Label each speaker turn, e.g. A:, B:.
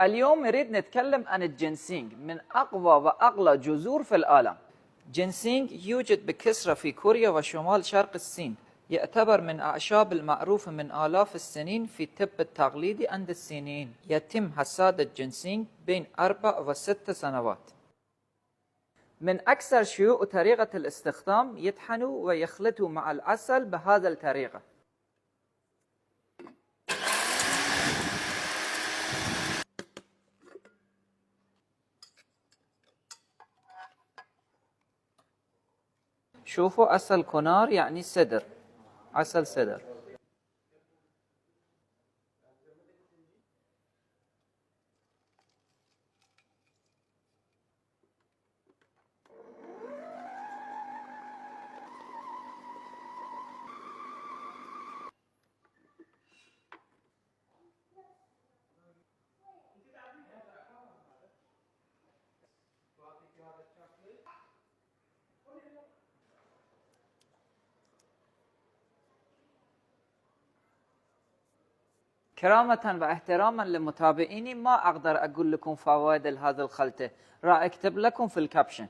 A: اليوم نريد نتكلم عن الجنسينج من أقوى وأغلى جذور في العالم. جنسينج يوجد بكثرة في كوريا وشمال شرق الصين. يعتبر من أعشاب المعروفة من آلاف السنين في الطب التقليدي عند الصينيين. يتم حصاد الجنسينج بين 4 و6 سنوات. من أكثر شيوع طريقة الاستخدام يطحنوا ويخلطوا مع العسل بهذا الطريقة. شوفوا عسل كنار يعني سدر، عسل سدر. كرامة واحتراما لمتابعيني ما أقدر أقول لكم فوائد هذه الخلطة، راح أكتب لكم في الكابشن.